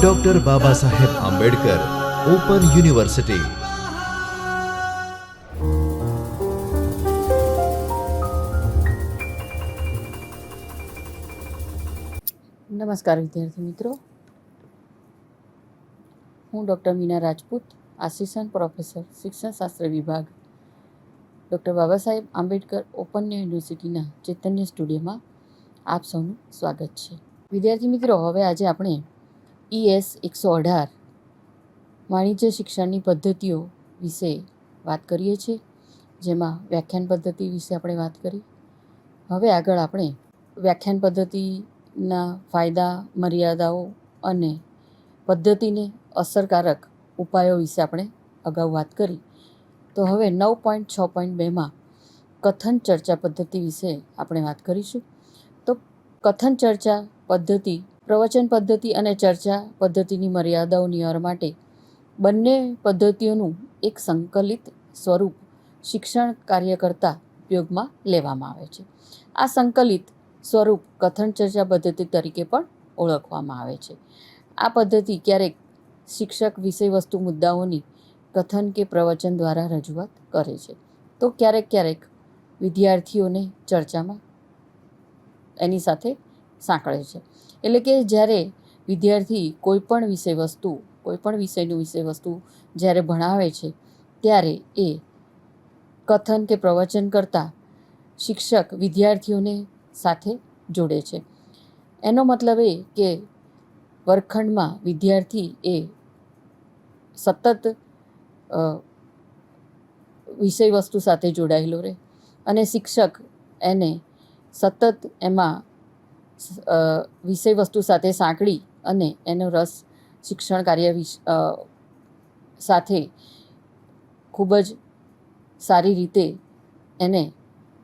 Doctor Baba Saheb Ambedkar open university. નમસ્કાર વિદ્યાર્થી મિત્રો, હું doctor Meena Rajput, assistant professor શિક્ષણશાસ્ત્ર વિભાગ, ડૉક્ટર બાબા સાહેબ આંબેડકર ઓપન યુનિવર્સિટીના ચૈતન્ય સ્ટુડિયોમાં આપ સૌનું સ્વાગત છે. વિદ્યાર્થી મિત્રો, હવે આજે આપણે ES 118 વાણિજ્ય શિક્ષણની પદ્ધતિઓ વિશે વાત કરીએ છીએ, જેમાં વ્યાખ્યાન પદ્ધતિ વિશે આપણે વાત કરી. હવે આગળ આપણે વ્યાખ્યાન પદ્ધતિના ફાયદા, મર્યાદાઓ અને પદ્ધતિને અસરકારક ઉપાયો વિશે આપણે અગાઉ વાત કરી. તો હવે 9.6.2માં કથન ચર્ચા પદ્ધતિ વિશે આપણે વાત કરીશું. તો કથન ચર્ચા પદ્ધતિ પ્રવચન પદ્ધતિ અને ચર્ચા પદ્ધતિની મર્યાદાઓ નિવારવા માટે બંને પદ્ધતિઓનું એક સંકલિત સ્વરૂપ શિક્ષણ કાર્ય કરતા ઉપયોગમાં લેવામાં આવે છે. આ સંકલિત સ્વરૂપ કથન ચર્ચા પદ્ધતિ તરીકે પણ ઓળખવામાં આવે છે. આ પદ્ધતિ ક્યારેક શિક્ષક વિષયવસ્તુ મુદ્દાઓની કથન કે પ્રવચન દ્વારા રજૂઆત કરે છે, તો ક્યારેક વિદ્યાર્થીઓને ચર્ચામાં એની સાથે સાંકળે છે. એટલે કે જ્યારે વિદ્યાર્થી કોઈપણ વિષયનું વિષયવસ્તુ જ્યારે ભણાવે છે, ત્યારે એ કથન કે પ્રવચન કરતાં શિક્ષક વિદ્યાર્થીઓને સાથે જોડે છે. એનો મતલબ એ કે વર્ગખંડમાં વિદ્યાર્થી એ સતત વિષયવસ્તુ સાથે જોડાયેલો રહે અને શિક્ષક એને સતત એમાં વિષયવસ્તુ સાથે સાંકળી અને એનો રસ શિક્ષણ કાર્ય સાથે ખૂબ જ સારી રીતે એને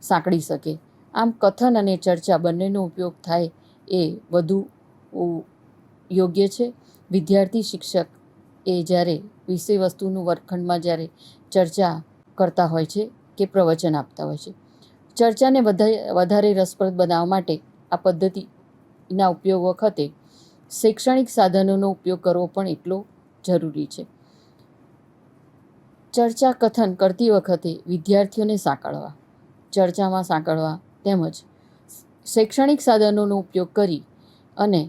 સાંકળી શકે. આમ કથન અને ચર્ચા બંનેનો ઉપયોગ થાય એ વધુ યોગ્ય છે. વિદ્યાર્થી શિક્ષક એ જ્યારે વિષયવસ્તુનું વર્ગખંડમાં જ્યારે ચર્ચા કરતા હોય છે કે પ્રવચન આપતા હોય છે, ચર્ચાને વધારે રસપ્રદ બનાવવા માટે આ પદ્ધતિના ઉપયોગ વખતે શૈક્ષણિક સાધનોનો ઉપયોગ કરવો પણ એટલો જરૂરી છે. ચર્ચા કથન કરતી વખતે વિદ્યાર્થીઓને ચર્ચામાં સાંકળવા તેમજ શૈક્ષણિક સાધનોનો ઉપયોગ કરી અને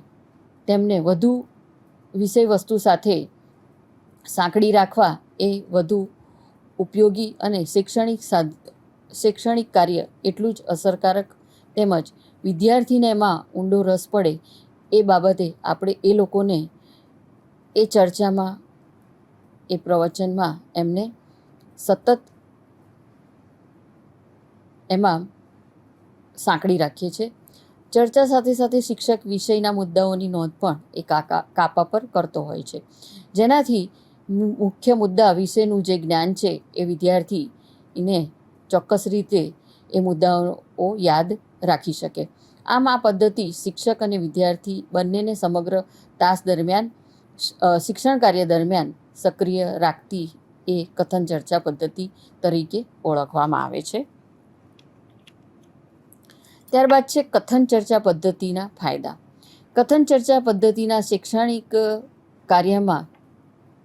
તેમને વધુ વિષયવસ્તુ સાથે સાંકળી રાખવા એ વધુ ઉપયોગી અને શૈક્ષણિક કાર્ય એટલું જ અસરકારક તેમજ વિદ્યાર્થીને એમાં ઊંડો રસ પડે એ બાબતે આપણે એ લોકોને એ ચર્ચામાં, એ પ્રવચનમાં એમને સતત એમાં સાંકળી રાખીએ છીએ. ચર્ચા સાથે સાથે શિક્ષક વિષયના મુદ્દાઓની નોંધ પણ એ કાપા પર કરતો હોય છે, જેનાથી મુખ્ય મુદ્દા વિશેનું જે જ્ઞાન છે એ વિદ્યાર્થીને ચોક્કસ રીતે એ મુદ્દાઓ યાદ રાખી શકે. આમ આ પદ્ધતિ શિક્ષક અને વિદ્યાર્થી બંનેને સમગ્ર તાસ દરમિયાન શિક્ષણ કાર્ય દરમિયાન સક્રિય રાખતી એ કથન ચર્ચા પદ્ધતિ તરીકે ઓળખવામાં આવે છે. ત્યારબાદ છે કથન ચર્ચા પદ્ધતિના ફાયદા. કથન ચર્ચા પદ્ધતિના શૈક્ષણિક કાર્યમાં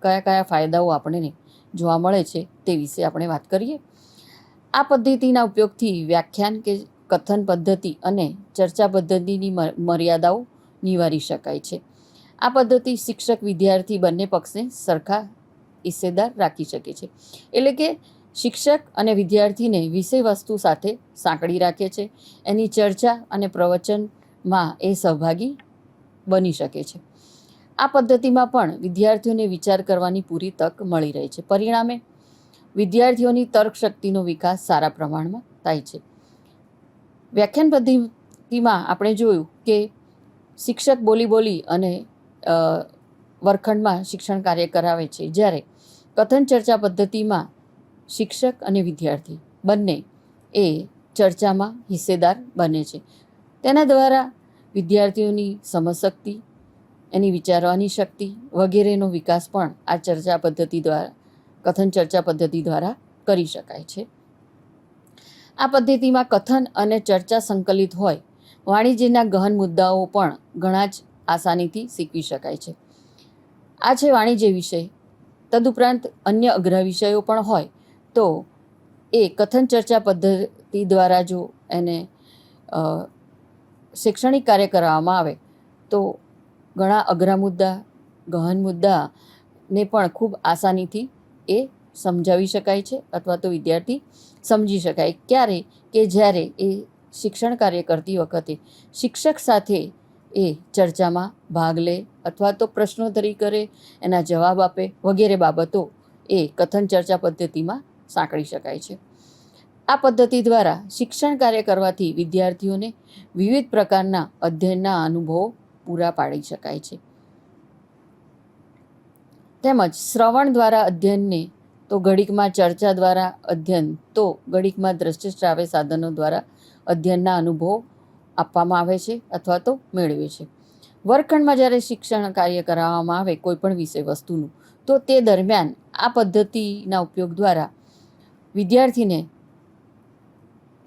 કયા ફાયદાઓ આપણને જોવા મળે છે તે વિશે આપણે વાત કરીએ. આ પદ્ધતિના ઉપયોગથી વ્યાખ્યાન કે કથન પદ્ધતિ અને ચર્ચા પદ્ધતિની મર્યાદાઓ નિવારી શકાય છે. આ પદ્ધતિ શિક્ષક વિદ્યાર્થી બંને પક્ષને સરખા હિસ્સેદાર રાખી શકે છે. એટલે કે શિક્ષક અને વિદ્યાર્થીને વિષયવસ્તુ સાથે સાંકળી રાખે છે. એની ચર્ચા અને પ્રવચનમાં એ સહભાગી બની શકે છે. આ પદ્ધતિમાં પણ વિદ્યાર્થીઓને વિચાર કરવાની પૂરી તક મળી રહે છે. પરિણામે વિદ્યાર્થીઓની તર્ક શક્તિનો વિકાસ સારા પ્રમાણમાં થાય છે. વ્યાખ્યાન પદ્ધતિમાં આપણે જોયું કે શિક્ષક બોલી અને વર્ગખંડમાં શિક્ષણ કાર્ય કરાવે છે, જ્યારે કથન ચર્ચા પદ્ધતિમાં શિક્ષક અને વિદ્યાર્થી બંને એ ચર્ચામાં હિસ્સેદાર બને છે. તેના દ્વારા વિદ્યાર્થીઓની સમજશક્તિ, એની વિચારવાની શક્તિ વગેરેનો વિકાસ પણ આ કથન ચર્ચા પદ્ધતિ દ્વારા કરી શકાય છે. આ પદ્ધતિમાં કથન અને ચર્ચા સંકલિત હોય, વાણિજ્યના ગહન મુદ્દાઓ પણ ઘણા જ આસાનીથી શીખવી શકાય છે. આ છે વાણિજ્ય વિષય. તદુપરાંત અન્ય અઘરા વિષયો પણ હોય તો એ કથન ચર્ચા પદ્ધતિ દ્વારા જો એને શૈક્ષણિક કાર્ય કરાવવામાં આવે તો ઘણા અઘરા મુદ્દા, ગહન મુદ્દાને પણ ખૂબ આસાનીથી એ સમજાવી શકાય છે અથવા તો વિદ્યાર્થી સમજી શકાય. ક્યારે કે જ્યારે એ શિક્ષણ કાર્ય કરતી વખતે શિક્ષક સાથે એ ચર્ચામાં ભાગ લે અથવા તો પ્રશ્નોત્તરી કરે, એના જવાબ આપે વગેરે બાબતો એ કથન ચર્ચા પદ્ધતિમાં સાંકળી શકાય છે. આ પદ્ધતિ દ્વારા શિક્ષણ કાર્ય કરવાથી વિદ્યાર્થીઓને વિવિધ પ્રકારના અધ્યયનના અનુભવો પૂરા પાડી શકાય છે. તેમજ શ્રવણ દ્વારા અધ્યયનને તો ઘડીકમાં, ચર્ચા દ્વારા અધ્યયન તો ઘડીકમાં દ્રશ્ય શ્રાવ્ય સાધનો દ્વારા અધ્યયનના અનુભવો આપવામાં આવે છે અથવા તો મેળવે છે. વર્ગખંડમાં જ્યારે શિક્ષણ કાર્ય કરાવવામાં આવે કોઈપણ વિષય વસ્તુનું તો તે દરમિયાન આ પદ્ધતિના ઉપયોગ દ્વારા વિદ્યાર્થીને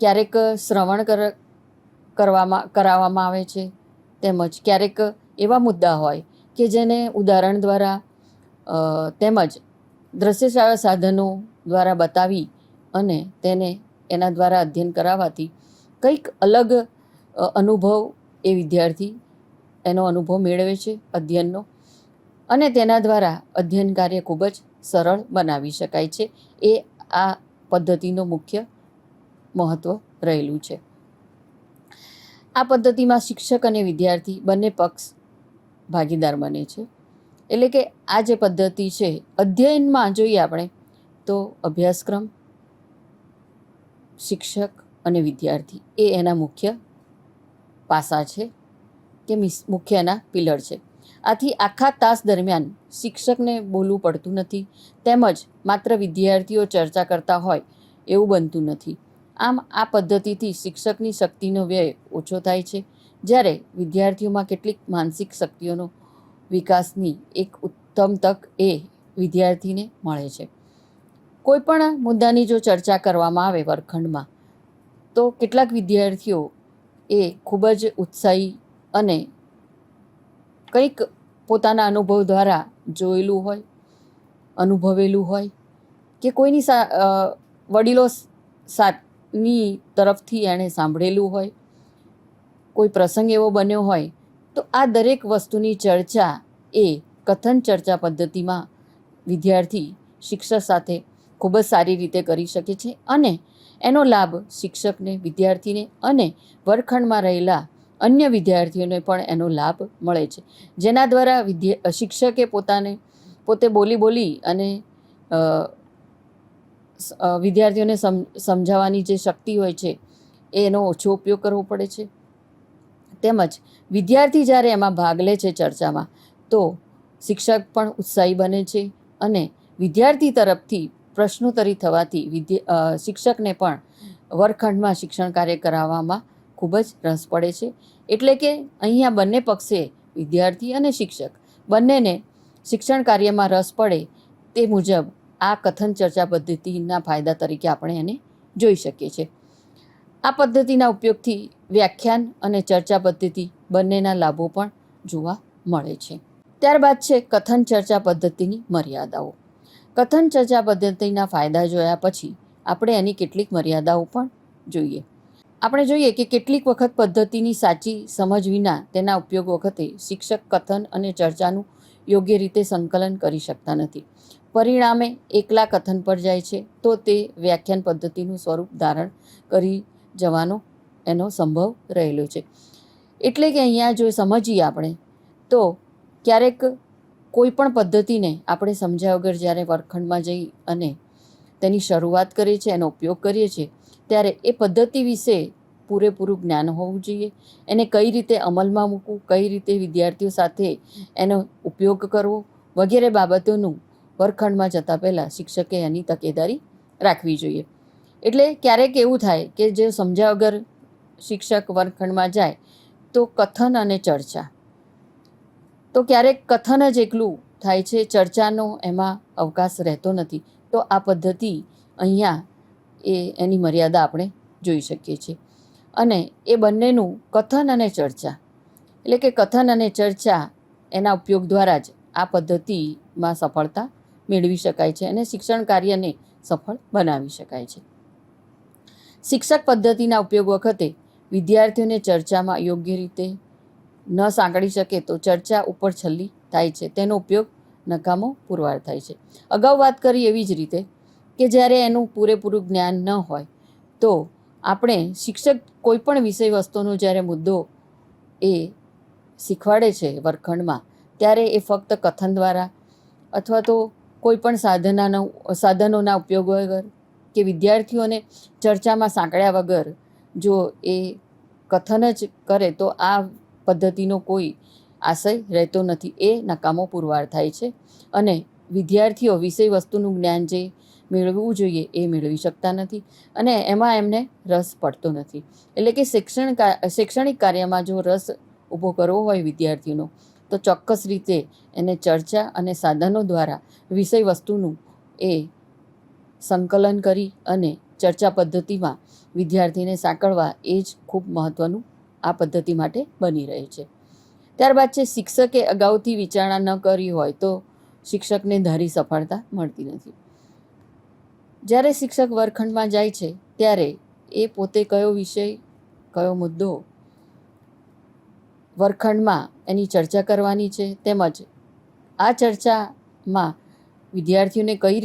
ક્યારેક શ્રવણ કરાવવામાં આવે છે, તેમજ ક્યારેક એવા મુદ્દા હોય કે જેને ઉદાહરણ દ્વારા તેમજ દ્રશ્ય શ્રાવ્ય સાધનો દ્વારા બતાવી અને તેને એના દ્વારા અધ્યયન કરાવવાથી કંઈક અલગ અનુભવ એ વિદ્યાર્થી એનો અનુભવ મેળવે છે અધ્યયનનો, અને તેના દ્વારા અધ્યયન કાર્ય ખૂબ જ સરળ બનાવી શકાય છે. એ આ પદ્ધતિનો મુખ્ય મહત્ત્વ રહેલું છે. આ પદ્ધતિમાં શિક્ષક અને વિદ્યાર્થી બંને પક્ષ ભાગીદાર બને છે. એટલે કે આ જે પદ્ધતિ છે અધ્યયનમાં જોઈએ આપણે તો અભ્યાસક્રમ, શિક્ષક અને વિદ્યાર્થી એ એના મુખ્ય પાસા છે કે મુખ્ય એના પિલર છે. આથી આખા તાસ દરમિયાન શિક્ષકને બોલવું પડતું નથી, તેમજ માત્ર વિદ્યાર્થીઓ ચર્ચા કરતા હોય એવું બનતું નથી. આમ આ પદ્ધતિથી શિક્ષકની શક્તિનો વ્યય ઓછો થાય છે, જ્યારે વિદ્યાર્થીઓમાં કેટલીક માનસિક શક્તિઓનો વિકાસની એક ઉત્તમ તક એ વિદ્યાર્થીને મળે છે. કોઈપણ મુદ્દાની જો ચર્ચા કરવામાં આવે વર્ગખંડમાં તો કેટલાક વિદ્યાર્થીઓ એ ખૂબ જ ઉત્સાહી અને કંઈક પોતાના અનુભવ દ્વારા જોયેલું હોય, અનુભવેલું હોય કે કોઈની વડીલો ની તરફથી એણે સાંભળેલું હોય, કોઈ પ્રસંગ એવો બન્યો હોય તો આ દરેક વસ્તુની ચર્ચા એ કથન ચર્ચા પદ્ધતિમાં વિદ્યાર્થી શિક્ષક સાથે ખૂબ જ સારી રીતે કરી શકે છે, અને એનો લાભ શિક્ષકને, વિદ્યાર્થીને અને વર્ગખંડમાં રહેલા અન્ય વિદ્યાર્થીઓને પણ એનો લાભ મળે છે. જેના દ્વારા શિક્ષકે પોતે બોલી અને વિદ્યાર્થીઓને સમજાવવાની જે શક્તિ હોય છે એનો ઓછો ઉપયોગ કરવો પડે છે. તેમજ વિદ્યાર્થી જ્યારે એમાં ભાગ લે છે ચર્ચામાં તો શિક્ષક પણ ઉત્સાહી બને છે, અને વિદ્યાર્થી તરફથી પ્રશ્નોત્તરી થવાથી શિક્ષકને પણ વર્ગખંડમાં શિક્ષણ કાર્ય કરાવવામાં ખૂબ જ રસ પડે છે. એટલે કે અહીંયા બંને પક્ષે વિદ્યાર્થી અને શિક્ષક બંનેને શિક્ષણ કાર્યમાં રસ પડે તે મુજબ આ કથન ચર્ચા પદ્ધતિના ફાયદા તરીકે આપણે એને જોઈ શકીએ છીએ. આ પદ્ધતિના ઉપયોગથી વ્યાખ્યાન અને ચર્ચા પદ્ધતિ બંનેના લાભો પણ જોવા મળે છે. ત્યારબાદ છે કથન ચર્ચા પદ્ધતિની મર્યાદાઓ. કથન ચર્ચા પદ્ધતિના ફાયદા જોયા પછી આપણે એની કેટલીક મર્યાદાઓ પણ જોઈએ. આપણે જોઈએ કે કેટલીક વખત પદ્ધતિની સાચી સમજ વિના તેના ઉપયોગ વખતે શિક્ષક કથન અને ચર્ચાનું યોગ્ય રીતે સંકલન કરી શકતા નથી. પરિણામે એકલા કથન પર જાય છે તો તે વ્યાખ્યાન પદ્ધતિનું સ્વરૂપ ધારણ કરી જવાનો એનો સંભવ રહેલો છે. એટલે કે અહીંયા જો સમજીએ આપણે તો ક્યારેક કોઈ પણ પદ્ધતિને આપણે સમજ્યા વગર જ્યારે વર્ગખંડમાં જઈ અને તેની શરૂઆત કરીએ છીએ, એનો ઉપયોગ કરીએ છીએ, ત્યારે એ પદ્ધતિ વિશે પૂરેપૂરું જ્ઞાન હોવું જોઈએ. એને કઈ રીતે અમલમાં મૂકવું, કઈ રીતે વિદ્યાર્થીઓ સાથે એનો ઉપયોગ કરવો વગેરે બાબતોનું વર્ગખંડમાં જતાં પહેલાં શિક્ષકે એની તકેદારી રાખવી જોઈએ. એટલે ક્યારેક એવું થાય કે જે સમજ્યા વગર શિક્ષક વર્ગખંડમાં જાય તો કથન અને ચર્ચા, તો ક્યારેક કથન જ એકલું થાય છે, ચર્ચાનો એમાં અવકાશ રહેતો નથી. તો આ પદ્ધતિ અહીંયા એની મર્યાદા આપણે જોઈ શકીએ છીએ. અને એ બંનેનું કથન અને ચર્ચા એટલે કે કથન અને ચર્ચા એના ઉપયોગ દ્વારા જ આ પદ્ધતિમાં સફળતા મેળવી શકાય છે અને શિક્ષણ કાર્યને સફળ બનાવી શકાય છે. શિક્ષક પદ્ધતિના ઉપયોગ વખતે વિદ્યાર્થીઓને ચર્ચામાં યોગ્ય રીતે ન સાંકળી શકે તો ચર્ચા ઉપર છલ્લી થાય છે, તેનો ઉપયોગ નકામો પુરવાર થાય છે. અગાઉ વાત કરી એવી જ રીતે કે જ્યારે એનું પૂરેપૂરું જ્ઞાન ન હોય તો આપણે શિક્ષક કોઈ પણ વિષય વસ્તુનો જ્યારે મુદ્દો એ શીખવાડે છે વર્ગખંડમાં, ત્યારે એ ફક્ત કથન દ્વારા અથવા તો કોઈ પણ સાધનોના ઉપયોગ વગર કે વિદ્યાર્થીઓને ચર્ચામાં સાંકળ્યા વગર જો એ કથન જ કરે તો આ પદ્ધતિનો કોઈ આશય રહેતો નથી, એ નકામો પુરવાર થાય છે અને વિદ્યાર્થીઓ વિષય વસ્તુનું જ્ઞાન જે મેળવવું જોઈએ એ મેળવી શકતા નથી અને એમાં એમને રસ પડતો નથી. એટલે કે શૈક્ષણિક કાર્યમાં જો રસ ઊભો કરવો હોય વિદ્યાર્થીઓનો તો ચોક્કસ રીતે એને ચર્ચા અને સાધનો દ્વારા વિષય વસ્તુનું એ સંકલન કરી અને ચર્ચા પદ્ધતિમાં વિદ્યાર્થીને સાંકળવા એ જ ખૂબ મહત્ત્વનું આ પદ્ધતિ માટે બની રહે છે. ત્યારબાદ છે શિક્ષકે અગાઉથી વિચારણા ન કરી હોય તો શિક્ષકને ધારી સફળતા મળતી નથી. જ્યારે શિક્ષક વર્ગખંડમાં જાય છે ત્યારે એ પોતે કયો વિષય, કયો મુદ્દો વર્ગખંડમાં એની ચર્ચા કરવાની છે, તેમજ આ ચર્ચામાં વિદ્યાર્થીઓને કઈ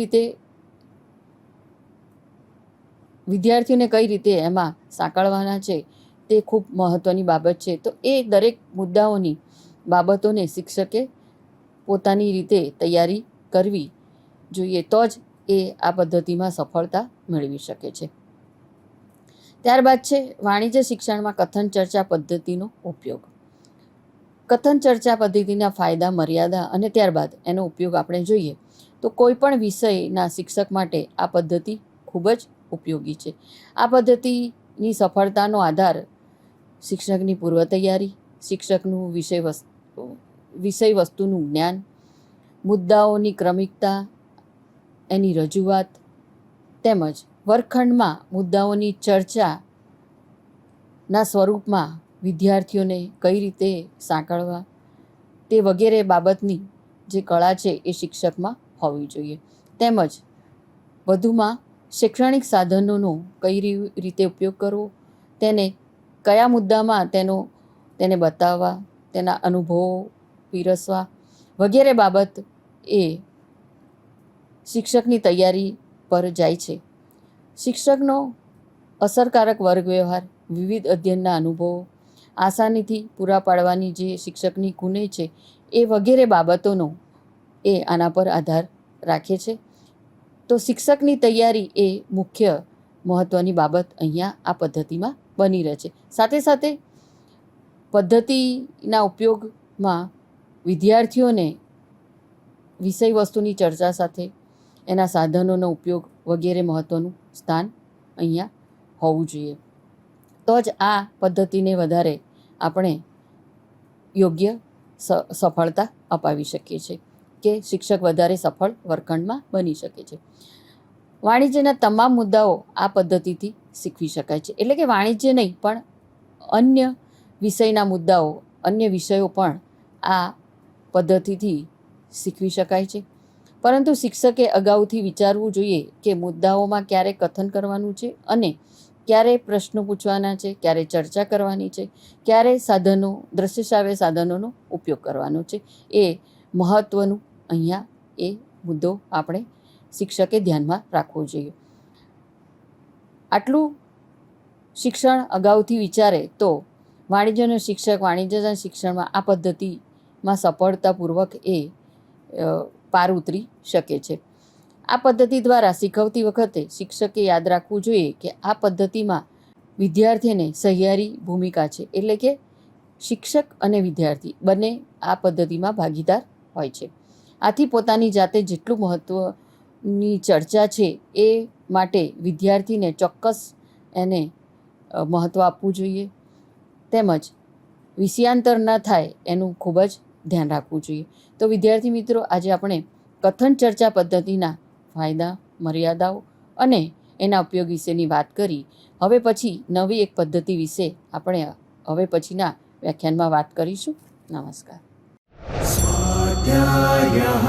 રીતે એમાં સાંકળવાના છે તે ખૂબ મહત્ત્વની બાબત છે. તો એ દરેક મુદ્દાઓની બાબતોને શિક્ષકે પોતાની રીતે તૈયારી કરવી જોઈએ, તો જ એ આ પદ્ધતિમાં સફળતા મેળવી શકે છે. ત્યારબાદ છે વાણિજ્ય શિક્ષણમાં કથન ચર્ચા પદ્ધતિનો ઉપયોગ. કથન ચર્ચા પદ્ધતિના ફાયદા, મર્યાદા અને ત્યારબાદ એનો ઉપયોગ આપણે જોઈએ તો કોઈ પણ વિષયના શિક્ષક માટે આ પદ્ધતિ ખૂબ જ ઉપયોગી છે. આ પદ્ધતિની સફળતાનો આધાર શિક્ષકની પૂર્વ તૈયારી, શિક્ષકનું વિષય વસ્તુનું જ્ઞાન, મુદ્દાઓની ક્રમિકતા, એની રજૂઆત તેમજ વર્ગખંડમાં મુદ્દાઓની ચર્ચાના સ્વરૂપમાં વિદ્યાર્થીઓને કઈ રીતે સાંકળવા તે વગેરે બાબતની જે કળા છે એ શિક્ષકમાં હોવી જોઈએ. તેમજ વધુમાં શૈક્ષણિક સાધનોનો કઈ રીતે ઉપયોગ કરવો, તેને કયા મુદ્દામાં તેને બતાવવા, તેના અનુભવો પીરસવા વગેરે બાબત એ શિક્ષકની તૈયારી પર જાય છે. શિક્ષકનો અસરકારક વર્ગ વ્યવહાર, વિવિધ અધ્યયનના અનુભવો, આસાનીથી પૂરા પાડવાની જે શિક્ષકની કુનેહ છે એ વગેરે બાબતોનો એ આના પર આધાર રાખે છે. તો શિક્ષકની તૈયારી એ મુખ્ય મહત્ત્વની બાબત અહીંયા આ પદ્ધતિમાં બની રહે છે. સાથે સાથે પદ્ધતિના ઉપયોગમાં વિદ્યાર્થીઓને વિષય વસ્તુની ચર્ચા સાથે એના સાધનોનો ઉપયોગ વગેરે મહત્ત્વનું સ્થાન અહીંયા હોવું જોઈએ. તો જ આ પદ્ધતિને વધારે આપણે યોગ્ય સફળતા અપાવી શકીએ છીએ કે શિક્ષક વધારે સફળ વર્ગખંડમાં બની શકે છે. વાણિજ્યના તમામ મુદ્દાઓ આ પદ્ધતિથી શીખવી શકાય છે. એટલે કે વાણિજ્ય નહીં પણ અન્ય વિષયના મુદ્દાઓ, અન્ય વિષયો પણ આ પદ્ધતિથી શીખવી શકાય છે. પરંતુ શિક્ષકે અગાઉથી વિચારવું જોઈએ કે મુદ્દાઓમાં ક્યારે કથન કરવાનું છે અને ક્યારે પ્રશ્નો પૂછવાના છે, ક્યારે ચર્ચા કરવાની છે, ક્યારે દ્રશ્ય શ્રાવ્ય સાધનોનો ઉપયોગ કરવાનો છે. એ મહત્ત્વનું અહીંયા એ મુદ્દો આપણે શિક્ષકે ધ્યાનમાં રાખવો જોઈએ. આટલું શિક્ષણ અગાઉથી વિચારે તો વાણિજ્યનો શિક્ષક વાણિજ્યના શિક્ષણમાં આ પદ્ધતિમાં સફળતાપૂર્વક એ પાર ઉતરી શકે છે. આ પદ્ધતિ દ્વારા શીખવતી વખતે શિક્ષકે યાદ રાખવું જોઈએ કે આ પદ્ધતિમાં વિદ્યાર્થીને સહિયારી ભૂમિકા છે. એટલે કે શિક્ષક અને વિદ્યાર્થી બંને આ પદ્ધતિમાં ભાગીદાર હોય છે. આથી પોતાની જાતે જેટલું મહત્ત્વની ચર્ચા છે એ માટે વિદ્યાર્થીને ચોક્કસ એને મહત્ત્વ આપવું જોઈએ. તેમજ વિષયાંતર ન થાય એનું ખૂબ જ ધ્યાન રાખવું જોઈએ. તો વિદ્યાર્થી મિત્રો, આજે આપણે કથન ચર્ચા પદ્ધતિના ફાયદા, મર્યાદાઓ અને એના ઉપયોગ વિશેની વાત કરી. હવે પછી નવી એક પદ્ધતિ વિશે આપણે હવે પછીના વ્યાખ્યાનમાં વાત કરીશું. નમસ્કાર. स्वाध्यायः